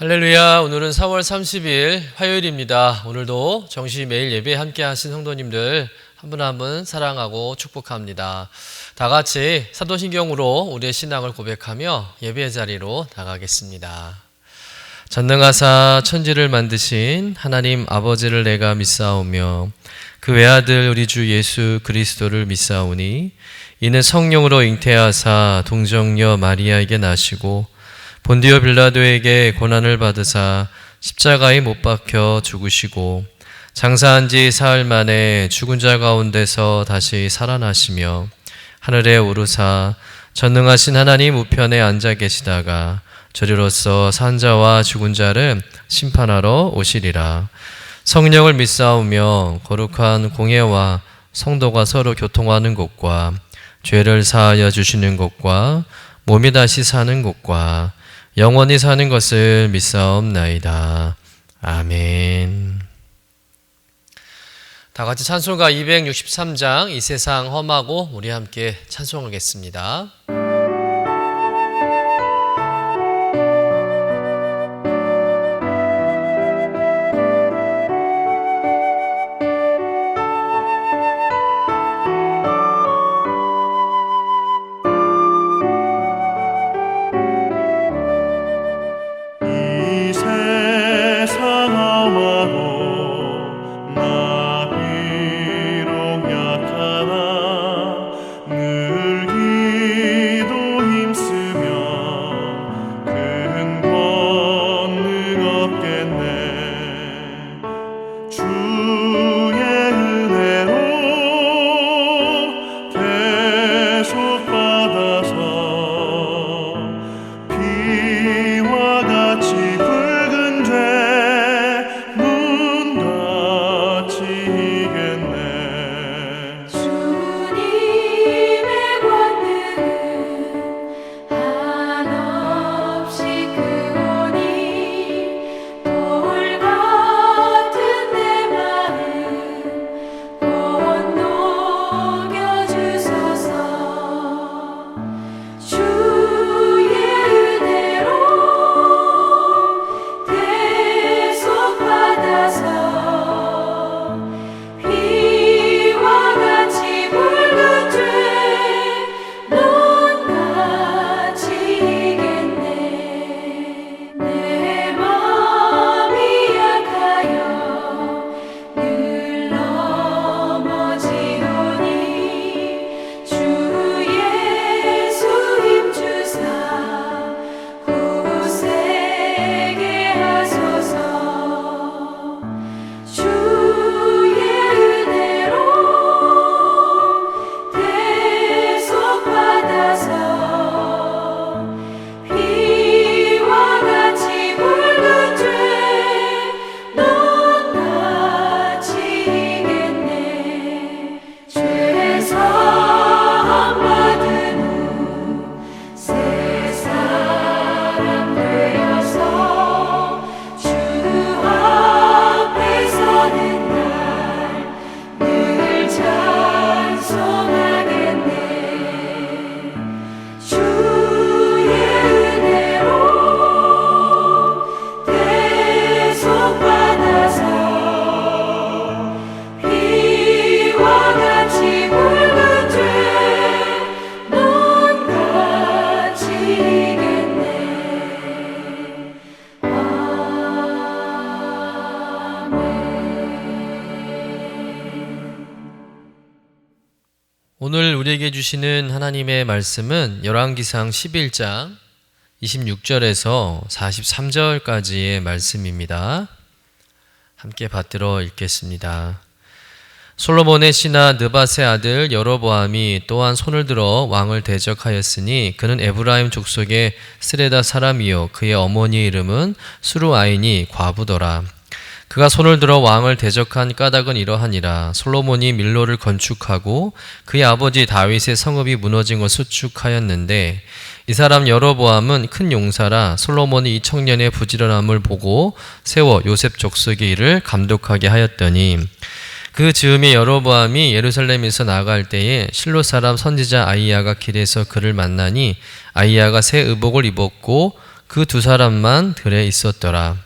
할렐루야. 오늘은 4월 30일 화요일입니다. 오늘도 정시 매일 예배 함께 하신 성도님들 한 분 한 분 사랑하고 축복합니다. 다 같이 사도신경으로 우리의 신앙을 고백하며 예배의 자리로 나가겠습니다. 전능하사 천지를 만드신 하나님 아버지를 내가 믿사오며 그 외아들 우리 주 예수 그리스도를 믿사오니 이는 성령으로 잉태하사 동정녀 마리아에게 나시고 본디오 빌라도에게 고난을 받으사 십자가에 못 박혀 죽으시고 장사한 지 사흘 만에 죽은 자 가운데서 다시 살아나시며 하늘에 오르사 전능하신 하나님 우편에 앉아 계시다가 저리로서 산 자와 죽은 자를 심판하러 오시리라. 성령을 믿사오며 거룩한 공예와 성도가 서로 교통하는 것과 죄를 사하여 주시는 것과 몸이 다시 사는 것과 영원히 사는 것을 믿사옵나이다. 아멘. 다 같이 찬송가 263장 이 세상 험하고 우리 함께 찬송하겠습니다. 오늘 우리에게 주시는 하나님의 말씀은 열왕기상 11장 26절에서 43절까지의 말씀입니다. 함께 받들어 읽겠습니다. 솔로몬의 신하 느밧의 아들 여로보암이 또한 손을 들어 왕을 대적하였으니 그는 에브라임 족속의 스레다 사람이요 그의 어머니의 이름은 수루아인이 과부더라. 그가 손을 들어 왕을 대적한 까닭은 이러하니라. 솔로몬이 밀로를 건축하고 그의 아버지 다윗의 성읍이 무너진 것을 수축하였는데 이 사람 여로보암은 큰 용사라 솔로몬이 이 청년의 부지런함을 보고 세워 요셉 족속의 일을 감독하게 하였더니 그 즈음에 여로보암이 예루살렘에서 나아갈 때에 실로 사람 선지자 아히야가 길에서 그를 만나니 아히야가 새 의복을 입었고 그 두 사람만 들에 있었더라.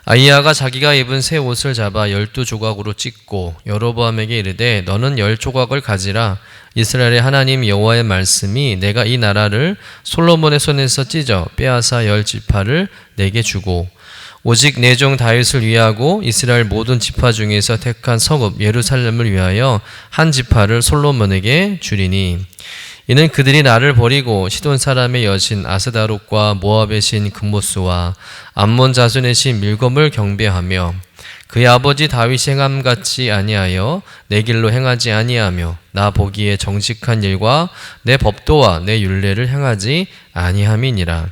아히야가 자기가 입은 새 옷을 잡아 12조각으로 찢고 여로보암에게 이르되 너는 10조각을 가지라. 이스라엘의 하나님 여호와의 말씀이 내가 이 나라를 솔로몬의 손에서 찢어 빼앗아 10지파를 내게 주고 오직 내 종 다윗을 위하고 이스라엘 모든 지파 중에서 택한 성읍 예루살렘을 위하여 한 지파를 솔로몬에게 주리니 이는 그들이 나를 버리고 시돈 사람의 여신 아스다롯과 모압의 신 금모스와 암몬 자손의 신 밀검을 경배하며 그의 아버지 다윗이 행함같이 아니하여 내 길로 행하지 아니하며 나 보기에 정직한 일과 내 법도와 내 율례를 행하지 아니함이니라.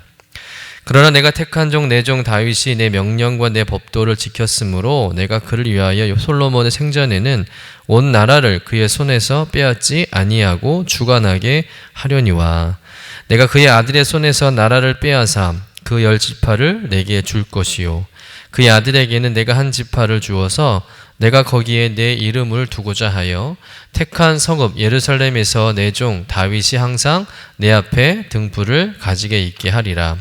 그러나 내가 택한 종 내 종 다윗이 내 명령과 내 법도를 지켰으므로 내가 그를 위하여 솔로몬의 생전에는 온 나라를 그의 손에서 빼앗지 아니하고 주관하게 하려니와 내가 그의 아들의 손에서 나라를 빼앗아 그 10지파를 내게 줄 것이요 그의 아들에게는 내가 한 지파를 주어서 내가 거기에 내 이름을 두고자 하여 택한 성읍 예루살렘에서 내 종 다윗이 항상 내 앞에 등불을 가지게 있게 하리라.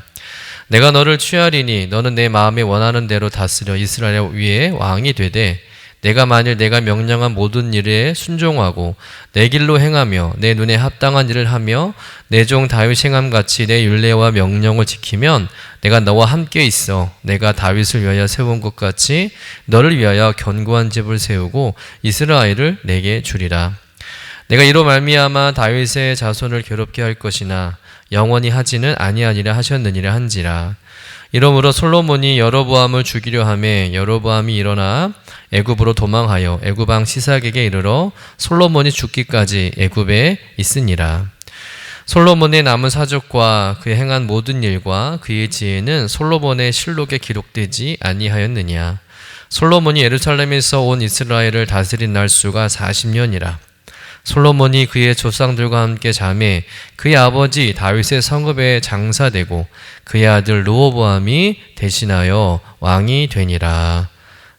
내가 너를 취하리니 너는 내 마음에 원하는 대로 다스려 이스라엘 위에 왕이 되되 내가 만일 내가 명령한 모든 일에 순종하고 내 길로 행하며 내 눈에 합당한 일을 하며 내 종 다윗 행함같이 내 율례와 명령을 지키면 내가 너와 함께 있어 내가 다윗을 위하여 세운 것 같이 너를 위하여 견고한 집을 세우고 이스라엘을 내게 주리라. 내가 이로 말미암아 다윗의 자손을 괴롭게 할 것이나 영원히 하지는 아니하니라 하셨느니라 한지라. 이러므로 솔로몬이 여로보암을 죽이려 하매 여로보암이 일어나 애굽으로 도망하여 애굽 왕 시삭에게 이르러 솔로몬이 죽기까지 애굽에 있으니라. 솔로몬의 남은 사적과 그의 행한 모든 일과 그의 지혜는 솔로몬의 실록에 기록되지 아니하였느냐. 솔로몬이 예루살렘에서 온 이스라엘을 다스린 날수가 40년이라. 솔로몬이 그의 조상들과 함께 잠에 그의 아버지 다윗의 성읍에 장사되고 그의 아들 르호보암이 대신하여 왕이 되니라.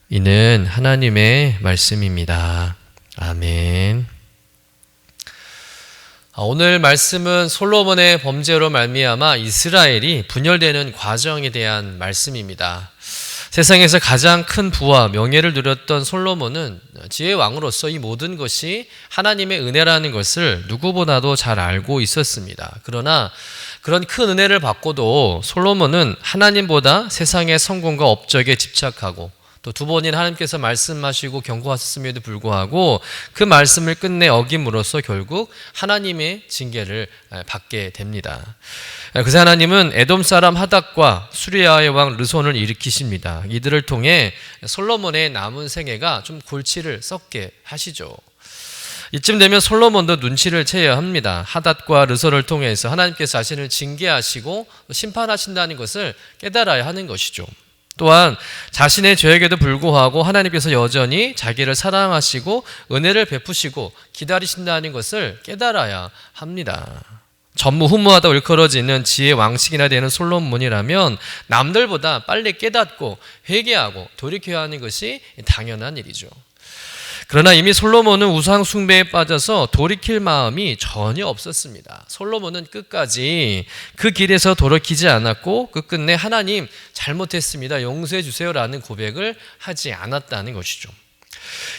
이는 하나님의 말씀입니다. 아멘. 오늘 말씀은 솔로몬의 범죄로 말미암아 이스라엘이 분열되는 과정에 대한 말씀입니다. 세상에서 가장 큰 부와 명예를 누렸던 솔로몬은 지혜의 왕으로서 이 모든 것이 하나님의 은혜라는 것을 누구보다도 잘 알고 있었습니다. 그러나 그런 큰 은혜를 받고도 솔로몬은 하나님보다 세상의 성공과 업적에 집착하고 또 두 번이나 하나님께서 말씀하시고 경고하셨음에도 불구하고 그 말씀을 끝내 어김으로써 결국 하나님의 징계를 받게 됩니다. 그래서 하나님은 에돔 사람 하닷과 수리아의 왕 르손을 일으키십니다. 이들을 통해 솔로몬의 남은 생애가 좀 골치를 썩게 하시죠. 이쯤 되면 솔로몬도 눈치를 채야 합니다. 하닷과 르손을 통해서 하나님께서 자신을 징계하시고 심판하신다는 것을 깨달아야 하는 것이죠. 또한 자신의 죄에게도 불구하고 하나님께서 여전히 자기를 사랑하시고 은혜를 베푸시고 기다리신다는 것을 깨달아야 합니다. 전무후무하다 일컬어지는 지혜 왕식이나 되는 솔로몬이라면 남들보다 빨리 깨닫고 회개하고 돌이켜야 하는 것이 당연한 일이죠. 그러나 이미 솔로몬은 우상 숭배에 빠져서 돌이킬 마음이 전혀 없었습니다. 솔로몬은 끝까지 그 길에서 돌이키지 않았고 끝끝내 하나님 잘못했습니다. 용서해 주세요라는 고백을 하지 않았다는 것이죠.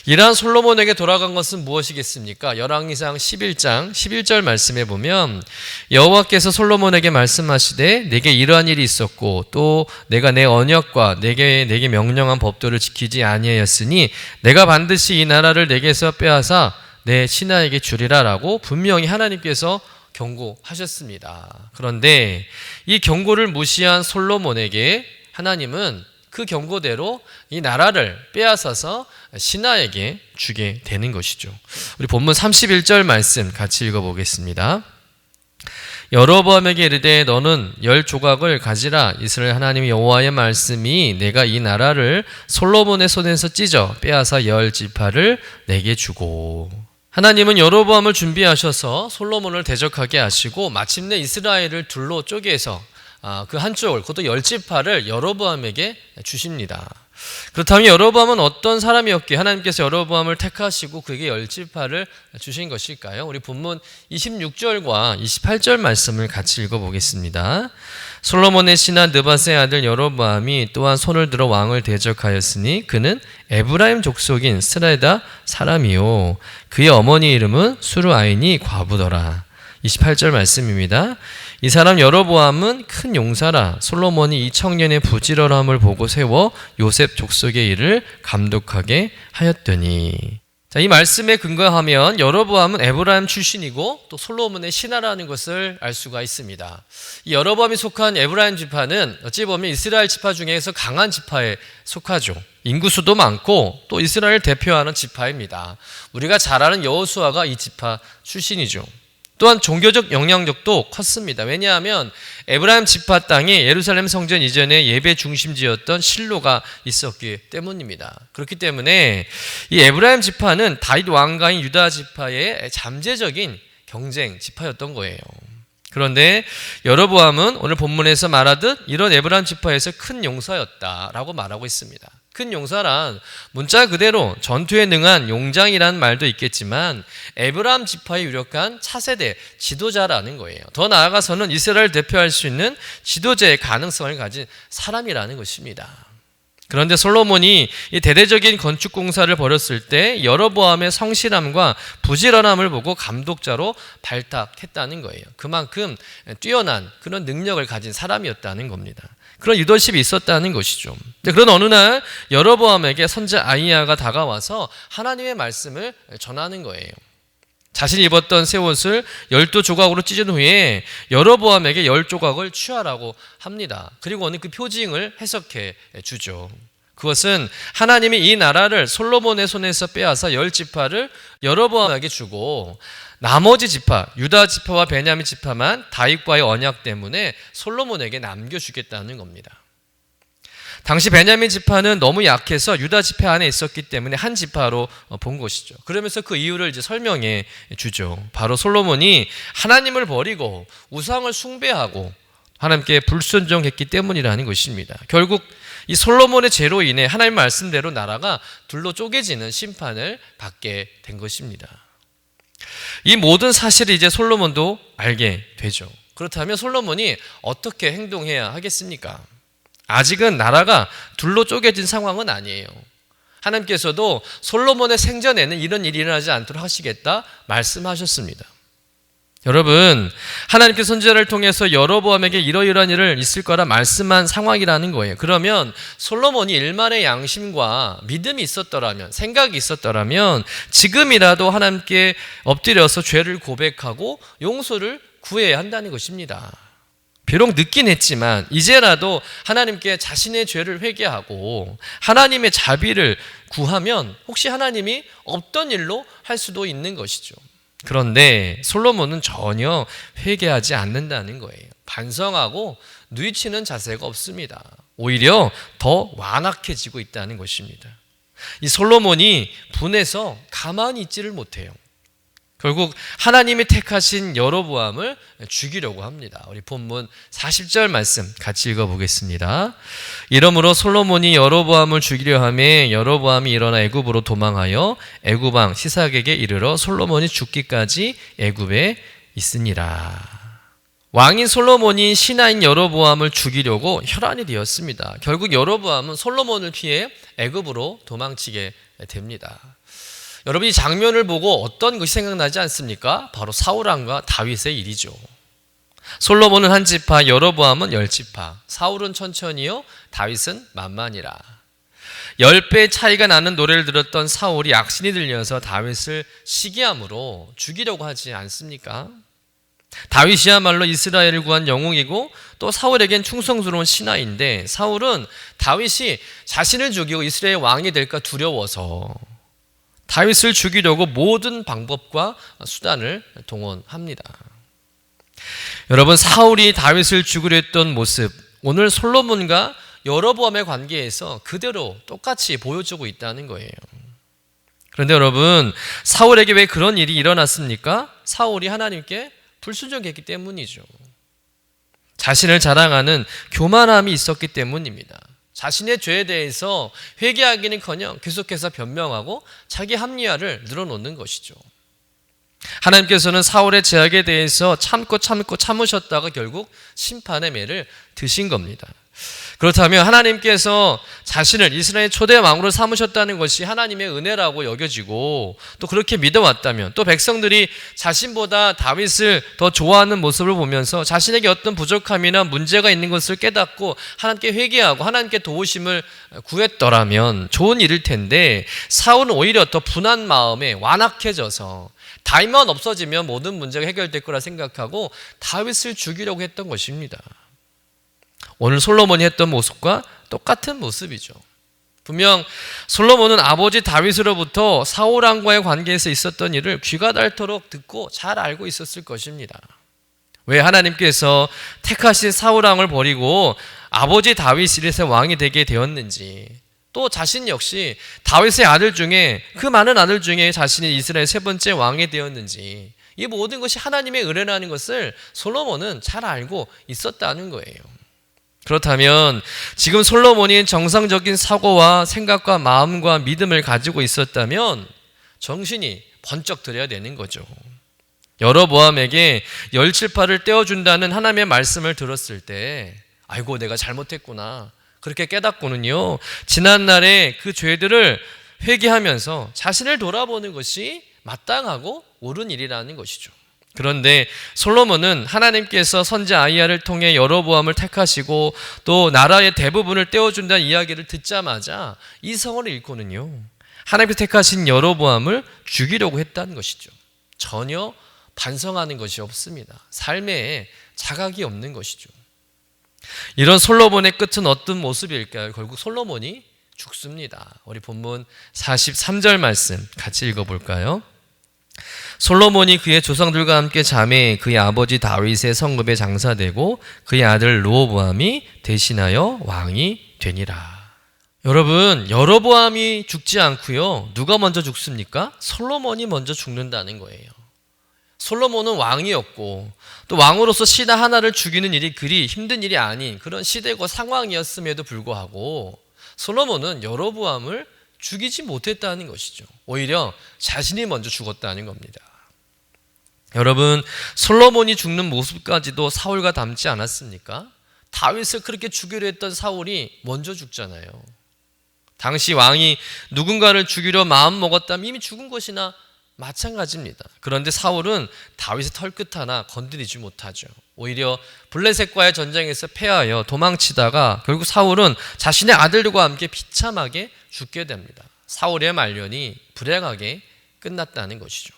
이러한 솔로몬에게 돌아간 것은 무엇이겠습니까? 열왕기상 11장 11절 말씀에 보면 여호와께서 솔로몬에게 말씀하시되 내게 이러한 일이 있었고 또 내가 내 언약과 내게 명령한 법도를 지키지 아니하였으니 내가 반드시 이 나라를 내게서 빼앗아 내 신하에게 주리라라고 분명히 하나님께서 경고하셨습니다. 그런데 이 경고를 무시한 솔로몬에게 하나님은 그 경고대로 이 나라를 빼앗아서 신하에게 주게 되는 것이죠. 우리 본문 31절 말씀 같이 읽어보겠습니다. 여로보암에게 이르되 너는 10조각을 가지라. 이스라엘 하나님 여호와의 말씀이 내가 이 나라를 솔로몬의 손에서 찢어 빼앗아 10지파를 내게 주고. 하나님은 여로보암을 준비하셔서 솔로몬을 대적하게 하시고 마침내 이스라엘을 둘로 쪼개서 그 한쪽을, 그것도 10지파를 여로보암에게 주십니다. 그렇다면 여로보암은 어떤 사람이었기에 하나님께서 여로보암을 택하시고 그에게 10지파를 주신 것일까요? 우리 본문 26절과 28절 말씀을 같이 읽어보겠습니다. 솔로몬의 신하 느밧의 아들 여로보암이 또한 손을 들어 왕을 대적하였으니 그는 에브라임 족속인 스레다 사람이요 그의 어머니 이름은 수르아인이 과부더라. 28절 말씀입니다. 이 사람 여로보암은 큰 용사라. 솔로몬이 이 청년의 부지런함을 보고 세워 요셉 족속의 일을 감독하게 하였더니. 자, 이 말씀에 근거하면 여로보암은 에브라임 출신이고 또 솔로몬의 신하라는 것을 알 수가 있습니다. 이 여로보암이 속한 에브라임 지파는 어찌 보면 이스라엘 지파 중에서 강한 지파에 속하죠. 인구수도 많고 또 이스라엘 대표하는 지파입니다. 우리가 잘 아는 여호수아가 이 지파 출신이죠. 또한 종교적 영향력도 컸습니다. 왜냐하면 에브라임 지파 땅에 예루살렘 성전 이전에 예배 중심지였던 실로가 있었기 때문입니다. 그렇기 때문에 이 에브라임 지파는 다윗 왕가인 유다 지파의 잠재적인 경쟁 지파였던 거예요. 그런데 여로보암은 오늘 본문에서 말하듯 이런 에브라임 지파에서 큰 용사였다라고 말하고 있습니다. 큰 용사란 문자 그대로 전투에 능한 용장이라는 말도 있겠지만 에브라임 지파에 유력한 차세대 지도자라는 거예요. 더 나아가서는 이스라엘을 대표할 수 있는 지도자의 가능성을 가진 사람이라는 것입니다. 그런데 솔로몬이 이 대대적인 건축 공사를 벌였을 때 여로보암의 성실함과 부지런함을 보고 감독자로 발탁했다는 거예요. 그만큼 뛰어난 그런 능력을 가진 사람이었다는 겁니다. 그런 리더십이 있었다는 것이죠. 그런 어느 날 여로보암에게 선자 아히야가 다가와서 하나님의 말씀을 전하는 거예요. 자신이 입었던 새 옷을 12조각으로 찢은 후에 여로보암에게 10조각을 취하라고 합니다. 그리고 오늘 그 표징을 해석해 주죠. 그것은 하나님이 이 나라를 솔로몬의 손에서 빼앗아 10지파를 여로보암에게 주고 나머지 지파, 유다 지파와 베냐민 지파만 다윗과의 언약 때문에 솔로몬에게 남겨주겠다는 겁니다. 당시 베냐민 지파는 너무 약해서 유다 지파 안에 있었기 때문에 한 지파로 본 것이죠. 그러면서 그 이유를 이제 설명해 주죠. 바로 솔로몬이 하나님을 버리고 우상을 숭배하고 하나님께 불순종했기 때문이라는 것입니다. 결국 이 솔로몬의 죄로 인해 하나님 말씀대로 나라가 둘로 쪼개지는 심판을 받게 된 것입니다. 이 모든 사실을 이제 솔로몬도 알게 되죠. 그렇다면 솔로몬이 어떻게 행동해야 하겠습니까? 아직은 나라가 둘로 쪼개진 상황은 아니에요. 하나님께서도 솔로몬의 생전에는 이런 일이 일어나지 않도록 하시겠다 말씀하셨습니다. 여러분, 하나님께 선지자를 통해서 여로보암에게 이러이러한 일을 있을 거라 말씀한 상황이라는 거예요. 그러면 솔로몬이 일말의 양심과 믿음이 있었더라면, 생각이 있었더라면 지금이라도 하나님께 엎드려서 죄를 고백하고 용서를 구해야 한다는 것입니다. 비록 늦긴 했지만 이제라도 하나님께 자신의 죄를 회개하고 하나님의 자비를 구하면 혹시 하나님이 없던 일로 할 수도 있는 것이죠. 그런데 솔로몬은 전혀 회개하지 않는다는 거예요. 반성하고 뉘치는 자세가 없습니다. 오히려 더 완악해지고 있다는 것입니다. 이 솔로몬이 분해서 가만히 있지를 못해요. 결국 하나님이 택하신 여로보암을 죽이려고 합니다. 우리 본문 40절 말씀 같이 읽어보겠습니다. 이러므로 솔로몬이 여로보암을 죽이려 하매 여로보암이 일어나 애굽으로 도망하여 애굽 왕 시삭에게 이르러 솔로몬이 죽기까지 애굽에 있으니라. 왕인 솔로몬이 신하인 여로보암을 죽이려고 혈안이 되었습니다. 결국 여로보암은 솔로몬을 피해 애굽으로 도망치게 됩니다. 여러분, 이 장면을 보고 어떤 것이 생각나지 않습니까? 바로 사울왕과 다윗의 일이죠. 솔로몬은 한 지파, 여로보암은 10지파. 사울은 천천히요, 다윗은 만만이라. 10배 차이가 나는 노래를 들었던 사울이 악신이 들려서 다윗을 시기함으로 죽이려고 하지 않습니까? 다윗이야말로 이스라엘을 구한 영웅이고 또 사울에겐 충성스러운 신하인데 사울은 다윗이 자신을 죽이고 이스라엘 왕이 될까 두려워서 다윗을 죽이려고 모든 방법과 수단을 동원합니다. 여러분, 사울이 다윗을 죽이려 했던 모습, 오늘 솔로몬과 여로보암의 관계에서 그대로 똑같이 보여주고 있다는 거예요. 그런데 여러분, 사울에게 왜 그런 일이 일어났습니까? 사울이 하나님께 불순종했기 때문이죠. 자신을 자랑하는 교만함이 있었기 때문입니다. 자신의 죄에 대해서 회개하기는커녕 계속해서 변명하고 자기 합리화를 늘어놓는 것이죠. 하나님께서는 사울의 제약에 대해서 참으셨다가 결국 심판의 매를 드신 겁니다. 그렇다면 하나님께서 자신을 이스라엘 초대 왕으로 삼으셨다는 것이 하나님의 은혜라고 여겨지고 또 그렇게 믿어왔다면, 또 백성들이 자신보다 다윗을 더 좋아하는 모습을 보면서 자신에게 어떤 부족함이나 문제가 있는 것을 깨닫고 하나님께 회개하고 하나님께 도우심을 구했더라면 좋은 일일 텐데, 사울은 오히려 더 분한 마음에 완악해져서 다윗만 없어지면 모든 문제가 해결될 거라 생각하고 다윗을 죽이려고 했던 것입니다. 오늘 솔로몬이 했던 모습과 똑같은 모습이죠. 분명 솔로몬은 아버지 다윗으로부터 사울 왕과의 관계에서 있었던 일을 귀가 닳도록 듣고 잘 알고 있었을 것입니다. 왜 하나님께서 택하신 사울 왕을 버리고 아버지 다윗이 왕이 되게 되었는지, 또 자신 역시 다윗의 아들 중에, 그 많은 아들 중에 자신이 이스라엘 세 번째 왕이 되었는지, 이 모든 것이 하나님의 은혜라는 것을 솔로몬은 잘 알고 있었다는 거예요. 그렇다면 지금 솔로몬이 정상적인 사고와 생각과 마음과 믿음을 가지고 있었다면 정신이 번쩍 들어야 되는 거죠. 여로보암에게 열칠팔을 떼어준다는 하나님의 말씀을 들었을 때, 아이고 내가 잘못했구나, 그렇게 깨닫고는요, 지난날의 그 죄들을 회개하면서 자신을 돌아보는 것이 마땅하고 옳은 일이라는 것이죠. 그런데 솔로몬은 하나님께서 선지 아히야를 통해 여로보암을 택하시고 또 나라의 대부분을 떼어준다는 이야기를 듣자마자 이성을 잃고는요, 하나님께서 택하신 여로보암을 죽이려고 했다는 것이죠. 전혀 반성하는 것이 없습니다. 삶에 자각이 없는 것이죠. 이런 솔로몬의 끝은 어떤 모습일까요? 결국 솔로몬이 죽습니다. 우리 본문 43절 말씀 같이 읽어볼까요? 솔로몬이 그의 조상들과 함께 잠에 그의 아버지 다윗의 성읍에 장사되고 그의 아들 르호보암이 대신하여 왕이 되니라. 여러분, 여로보암이 죽지 않고요, 누가 먼저 죽습니까? 솔로몬이 먼저 죽는다는 거예요. 솔로몬은 왕이었고 또 왕으로서 신하 하나를 죽이는 일이 그리 힘든 일이 아닌 그런 시대고 상황이었음에도 불구하고 솔로몬은 여로보암을 죽이지 못했다는 것이죠. 오히려 자신이 먼저 죽었다는 겁니다. 여러분, 솔로몬이 죽는 모습까지도 사울과 닮지 않았습니까? 다윗을 그렇게 죽이려 했던 사울이 먼저 죽잖아요. 당시 왕이 누군가를 죽이려 마음먹었다면 이미 죽은 것이나 마찬가지입니다. 그런데 사울은 다윗의 털끝 하나 건드리지 못하죠. 오히려 블레셋과의 전쟁에서 패하여 도망치다가 결국 사울은 자신의 아들들과 함께 비참하게 죽게 됩니다. 사울의 말년이 불행하게 끝났다는 것이죠.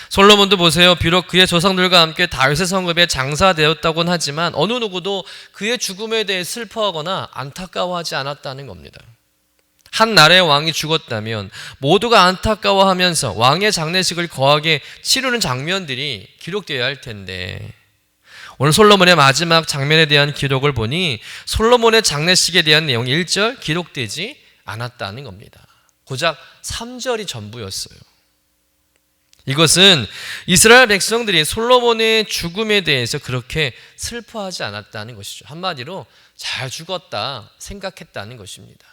솔로몬도 보세요. 비록 그의 조상들과 함께 다윗의 성읍에 장사되었다고는 하지만 어느 누구도 그의 죽음에 대해 슬퍼하거나 안타까워하지 않았다는 겁니다. 한 나라의 왕이 죽었다면 모두가 안타까워하면서 왕의 장례식을 거하게 치르는 장면들이 기록되어야 할 텐데, 오늘 솔로몬의 마지막 장면에 대한 기록을 보니 솔로몬의 장례식에 대한 내용이 1절 기록되지 않았다는 겁니다. 고작 3절이 전부였어요. 이것은 이스라엘 백성들이 솔로몬의 죽음에 대해서 그렇게 슬퍼하지 않았다는 것이죠. 한마디로 잘 죽었다 생각했다는 것입니다.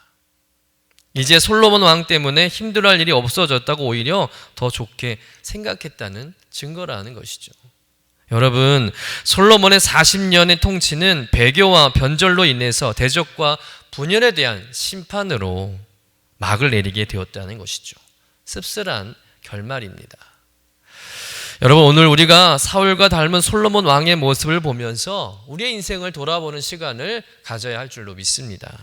이제 솔로몬 왕 때문에 힘들어할 일이 없어졌다고 오히려 더 좋게 생각했다는 증거라는 것이죠. 여러분, 솔로몬의 40년의 통치는 배교와 변절로 인해서 대적과 분열에 대한 심판으로 막을 내리게 되었다는 것이죠. 씁쓸한 결말입니다. 여러분, 오늘 우리가 사울과 닮은 솔로몬 왕의 모습을 보면서 우리의 인생을 돌아보는 시간을 가져야 할 줄로 믿습니다.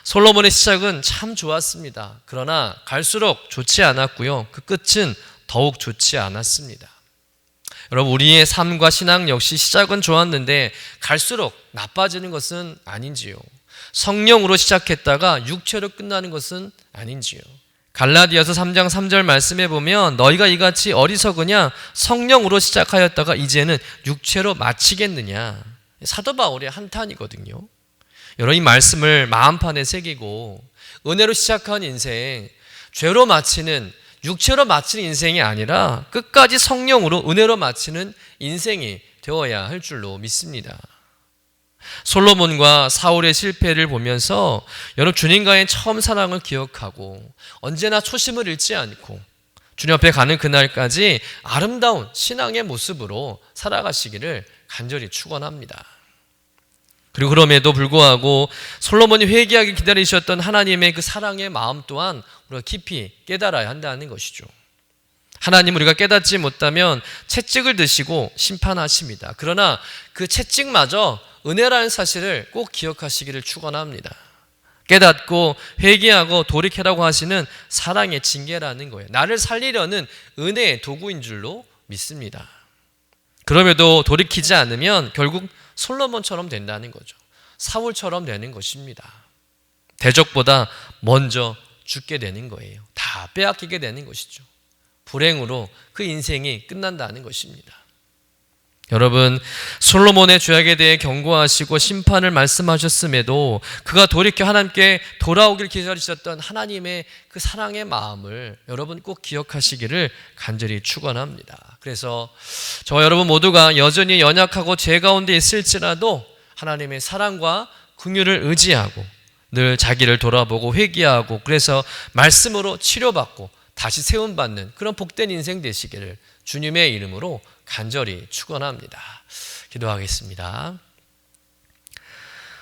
솔로몬의 시작은 참 좋았습니다. 그러나 갈수록 좋지 않았고요, 그 끝은 더욱 좋지 않았습니다. 여러분, 우리의 삶과 신앙 역시 시작은 좋았는데 갈수록 나빠지는 것은 아닌지요? 성령으로 시작했다가 육체로 끝나는 것은 아닌지요? 갈라디아서 3장 3절 말씀에 보면 너희가 이같이 어리석으냐, 성령으로 시작하였다가 이제는 육체로 마치겠느냐. 사도 바울의 한탄이거든요. 여러분, 이 말씀을 마음판에 새기고 은혜로 시작한 인생, 죄로 마치는, 육체로 마치는 인생이 아니라 끝까지 성령으로 은혜로 마치는 인생이 되어야 할 줄로 믿습니다. 솔로몬과 사울의 실패를 보면서 여러분, 주님과의 처음 사랑을 기억하고 언제나 초심을 잃지 않고 주님 앞에 가는 그날까지 아름다운 신앙의 모습으로 살아가시기를 간절히 축원합니다. 그리고 그럼에도 불구하고 솔로몬이 회개하기 기다리셨던 하나님의 그 사랑의 마음 또한 우리가 깊이 깨달아야 한다는 것이죠. 하나님 우리가 깨닫지 못하면 채찍을 드시고 심판하십니다. 그러나 그 채찍마저 은혜라는 사실을 꼭 기억하시기를 축원합니다. 깨닫고 회개하고 돌이켜라고 하시는 사랑의 징계라는 거예요. 나를 살리려는 은혜의 도구인 줄로 믿습니다. 그럼에도 돌이키지 않으면 결국 솔로몬처럼 된다는 거죠. 사울처럼 되는 것입니다. 대적보다 먼저 죽게 되는 거예요. 다 빼앗기게 되는 것이죠. 불행으로 그 인생이 끝난다는 것입니다. 여러분, 솔로몬의 죄악에 대해 경고하시고 심판을 말씀하셨음에도 그가 돌이켜 하나님께 돌아오길 기다리셨던 하나님의 그 사랑의 마음을 여러분 꼭 기억하시기를 간절히 축원합니다. 그래서 저와 여러분 모두가 여전히 연약하고 죄 가운데 있을지라도 하나님의 사랑과 긍휼을 의지하고 늘 자기를 돌아보고 회개하고 그래서 말씀으로 치료받고 다시 세움받는 그런 복된 인생 되시기를 주님의 이름으로 간절히 축원합니다. 기도하겠습니다.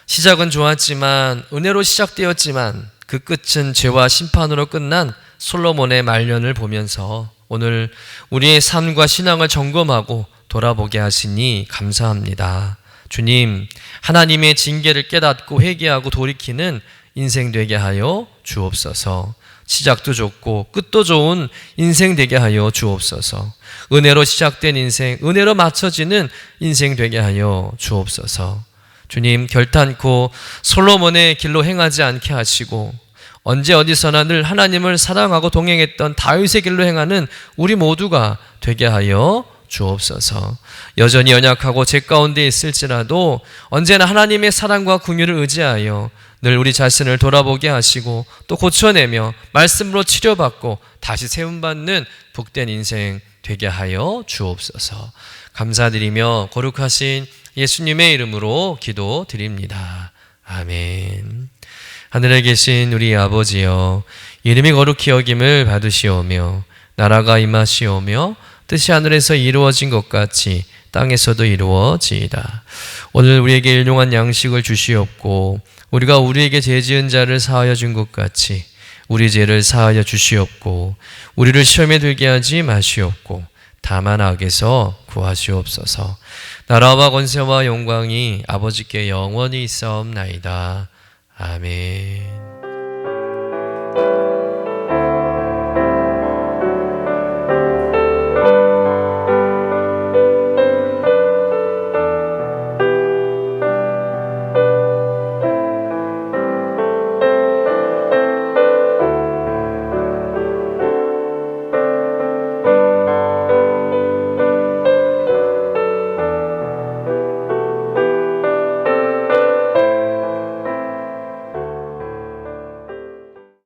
시작은 좋았지만 은혜로 시작되었지만 그 끝은 죄와 심판으로 끝난 솔로몬의 말년을 보면서 오늘 우리의 삶과 신앙을 점검하고 돌아보게 하시니 감사합니다. 주님, 하나님의 징계를 깨닫고 회개하고 돌이키는 인생 되게 하여 주옵소서. 시작도 좋고 끝도 좋은 인생 되게 하여 주옵소서. 은혜로 시작된 인생, 은혜로 맞춰지는 인생 되게 하여 주옵소서. 주님, 결단코 솔로몬의 길로 행하지 않게 하시고 언제 어디서나 늘 하나님을 사랑하고 동행했던 다윗의 길로 행하는 우리 모두가 되게 하여 주옵소서. 여전히 연약하고 죄 가운데 있을지라도 언제나 하나님의 사랑과 긍휼을 의지하여 늘 우리 자신을 돌아보게 하시고 또 고쳐내며 말씀으로 치료받고 다시 세움받는 복된 인생 되게 하여 주옵소서. 감사드리며 거룩하신 예수님의 이름으로 기도드립니다. 아멘. 하늘에 계신 우리 아버지여, 이름이 거룩히 여김을 받으시오며 나라가 임하시오며 뜻이 하늘에서 이루어진 것 같이 땅에서도 이루어지이다. 오늘 우리에게 일용할 양식을 주시옵고 우리가 우리에게 죄 지은 자를 사하여 준 것 같이 우리 죄를 사하여 주시옵고 우리를 시험에 들게 하지 마시옵고 다만 악에서 구하시옵소서. 나라와 권세와 영광이 아버지께 영원히 있사옵나이다. 아멘.